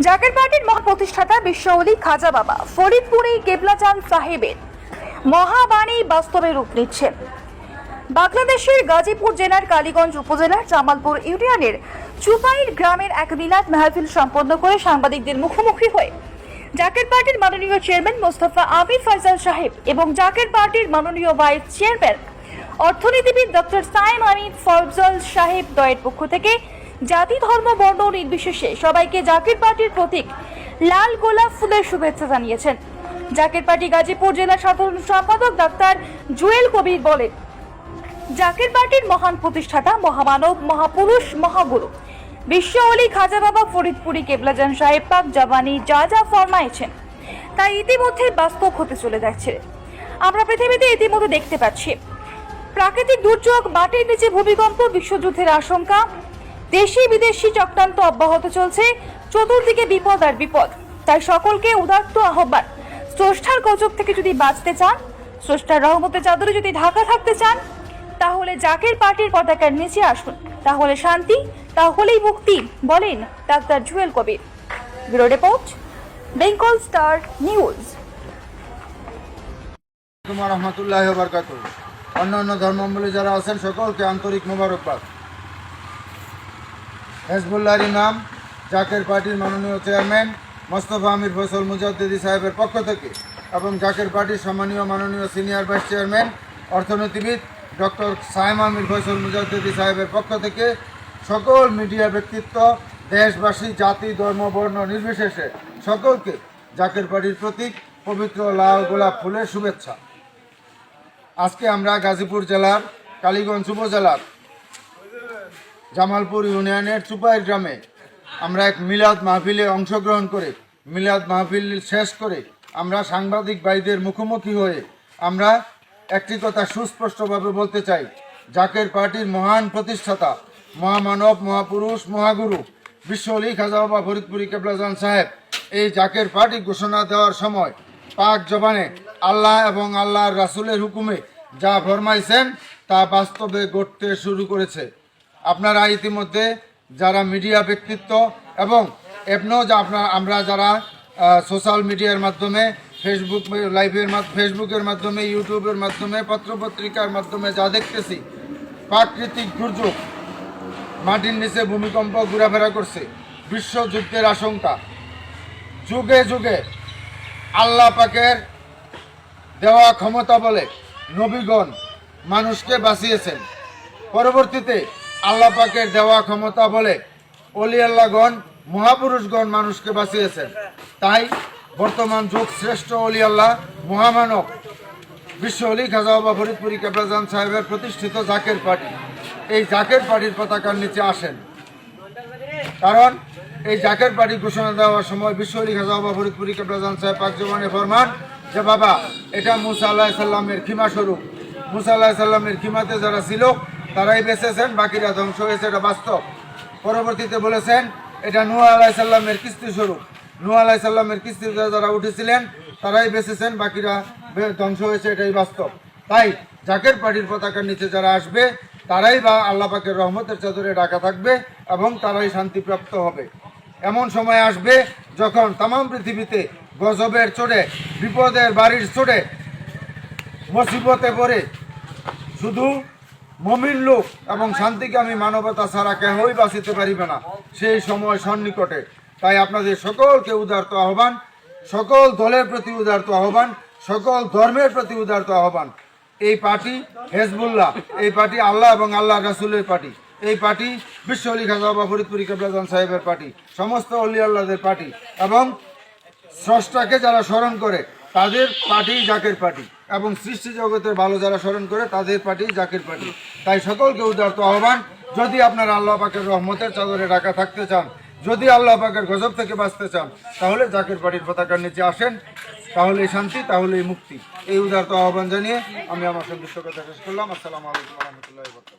জাকের পার্টির মহাপ্রতিষ্ঠাতা বিশ্বওলি খাজা বাবা ফরিদপুরে কেবলাজান সাহেবের মহাবাণী বাস্তবে রূপ নিচ্ছেন। বাংলাদেশের গাজীপুর জেলার কালীগঞ্জ উপজেলার জামালপুর ইউনিয়নের চুপাইর গ্রামের এক মিলাদ মাহফিল সম্পন্ন করে সাংবাদিকদের মুখোমুখি হয়ে জাকের পার্টির মাননীয় চেয়ারম্যান মোস্তফা আমির ফয়সাল সাহেব এবং জাকের পার্টির মাননীয় ভাইস চেয়ারম্যান অর্থনীতিবিদ ডক্টর সাইম আমির ফয়সাল সাহেব দ্বয়ের পক্ষ থেকে জাতি ধর্ম বর্ণ নির্বিশেষে সবাইকে জাকের পার্টির প্রতীক লাল গোলাপ ফুলের শুভেচ্ছা জানিয়েছেন। জাকের পার্টি গাজীপুর জেলা সাধারণ সম্পাদক ডাক্তার জুয়েল কবির বলেন, জাকের পার্টির মহান প্রতিষ্ঠাতা মহামানব মহাপুরুষ মহাগুরু বিশ্বওলি খাজা বাবা ফরিদপুরি কেবলাজান সাহেব পাক জাবানি যা যা ফরমাইছেন তা ইতিমধ্যে বাস্তব হতে চলে যাচ্ছে। আমরা পৃথিবীতে ইতিমধ্যে দেখতে পাচ্ছি প্রাকৃতিক দুর্যোগ, মাটির নিচে ভূমিকম্প, বিশ্বযুদ্ধের আশঙ্কা, দেশি বিদেশি চক্রান্ত অব্যাহত চলছে, চতুর্দিকে বিপদ আর বিপদ। তাই সকলকে উদাত্ত আহ্বান, স্রষ্টার গজব থেকে যদি বাঁচতে চান, স্রষ্টার রহমতের চাদরে যদি ঢাকা থাকতে চান, তাহলে জাকের পার্টির পতাকার নিচে আসুন। তাহলে শান্তি, তাহলেই মুক্তি, বলেন doctor Jewel Kabir. Bureau report, Bengal star news. রহমতুল্লাহ বারকাতুহু। অন্যান্য ধর্মাবলম্বী যারা আছেন সকলকে আন্তরিক মোবারকবাদ। হেজবুল্লাহর ইমাম জাকের পার্টির মাননীয় চেয়ারম্যান মোস্তফা আমির ফয়সাল মুজাদ্দিদি সাহেবের পক্ষ থেকে এবং জাকের পার্টির সম্মানীয় মাননীয় সিনিয়র ভাইস চেয়ারম্যান অর্থনীতিবিদ ডক্টর সাইম আমির ফয়সাল মুজাদ্দিদি সাহেবের পক্ষ থেকে সকল মিডিয়া ব্যক্তিত্ব, দেশবাসী, জাতি, ধর্ম, বর্ণ নির্বিশেষে সকলকে জাকের পার্টির প্রতীক পবিত্র লাল গোলাপ ফুলের শুভেচ্ছা। আজকে আমরা গাজীপুর জেলার কালীগঞ্জ উপজেলার জামালপুর ইউনিয়নের চুপাইর গ্রামে আমরা এক মিলাদ মাহফিলে অংশগ্রহণ করে মিলাদ মাহফিল শেষ করে আমরা সাংবাদিক ভাইদের মুখোমুখি হয়ে আমরা একটি কথা সুস্পষ্টভাবে বলতে চাই, জাকের পার্টির মহান প্রতিষ্ঠাতা মহামানব মহাপুরুষ মহাগুরু বিশ্বওলি খাজা বাবা ফরিদপুরি কেবলাজান সাহেব এই জাকের পার্টি ঘোষণা দেওয়ার সময় পাক জবানে আল্লাহ এবং আল্লাহর রাসূলের হুকুমে যা ফরমাইছেন তা বাস্তবে ঘটতে শুরু করেছে। আপনারা ইতিমধ্যে যারা মিডিয়া ব্যক্তিত্ব এবং এমনও আমরা যারা সোশ্যাল মিডিয়ার মাধ্যমে ফেসবুকের মাধ্যমে ইউটিউবের মাধ্যমে পত্রপত্রিকার মাধ্যমে যা দেখতেছি, প্রাকৃতিক দুর্যোগ, মাটির নিচে ভূমিকম্প ঘোরাফেরা করছে, বিশ্বযুদ্ধের আশঙ্কা, যুগে যুগে আল্লাহ পাকের দেওয়া ক্ষমতা বলে নবীগণ মানুষকে বাঁচিয়েছেন। পরবর্তীতে আল্লাহ পাকের দেওয়া ক্ষমতা বলে অলি আল্লাহগণ মহাপুরুষগণ মানুষকে বাঁচিয়েছেন। তাই বর্তমান যুগ শ্রেষ্ঠ অলি আল্লাহ মহামানব বিশ্বওলি খাজা বাবা ফরিদপুরি কেবলাজান সাহেবের প্রতিষ্ঠিত জাকের পার্টি এই জাকের পার্টির পতাকার নিচে আসেন। কারণ এই জাকের পার্টি ঘোষণা দেওয়ার সময় বিশ্বওলি খাজা বাবা ফরিদপুরি কেবলাজান সাহেব পাক জবানে ফরমান যে বাবা এটা মুসা আলাইহিস সালামের খিমা স্বরূপ। মুসা আলাইহিস সালামের খিমাতে যারা ছিল তারাই বেঁচেছেন, বাকিরা ধ্বংস হয়েছে, এটা বাস্তব। পরবর্তীতে বলেছেন এটা নূহ আলাইহিস সালামের কিস্তি স্বরূপ। নূহ আলাইহিস সালামের কিস্তিতে যারা উঠেছিলেন তারাই বেঁচেছেন, বাকিরা ধ্বংস হয়েছে, এটাই বাস্তব। তাই জাকের পার্টির পতাকার নিচে যারা আসবে তারাই বা আল্লাহ পাকের রহমতের চাদরে ঢাকা থাকবে এবং তারাই শান্তিপ্রাপ্ত হবে। এমন সময় আসবে যখন তামাম পৃথিবীতে গজবের চোটে, বিপদের বাড়ির চোটে, মুসিবতে পড়ে শুধু মমিন লোক এবং শান্তিকামী মানবতা ছাড়া কেহই বাঁচিতে পারিবে না, সেই সময় সন্নিকটে। তাই আপনাদের সকলকে উদারত আহ্বান, সকল দলের প্রতি উদারত আহ্বান, সকল ধর্মের প্রতি উদারত আহ্বান। এই পার্টি হেজবুল্লাহ, এই পার্টি আল্লাহ এবং আল্লাহ রাসূলের পার্টি, এই পার্টি বিশ্বওলি খাজা বাবা ফরিদপুরি কেবলাজান সাহেবের পার্টি, সমস্ত অলি আল্লাহদের পার্টি এবং স্রষ্টাকে যারা স্মরণ করে তাদের পার্টি জাকের পার্টি এবং সৃষ্টি জগতের ভালো যারা স্মরণ করে তাদের পার্টি জাকের পার্টি। তাই সকলকে উদারত আহ্বান, যদি আপনারা আল্লাহ পাকের রহমতের চাদরে ঢাকা থাকতে চান, যদি আল্লাহ পাকের গজব থেকে বাঁচতে চান, তাহলে জাকের পার্টির পতাকার নিচে আসেন, তাহলেই শান্তি, তাহলেই মুক্তি। এই উদারত আহ্বান জানিয়ে আমি আমার সংক্ষিপ্ত কথা শেষ করলাম। আসসালামু আলাইকুম ওয়া রাহমাতুল্লাহি ওয়া বারাকাতুহু।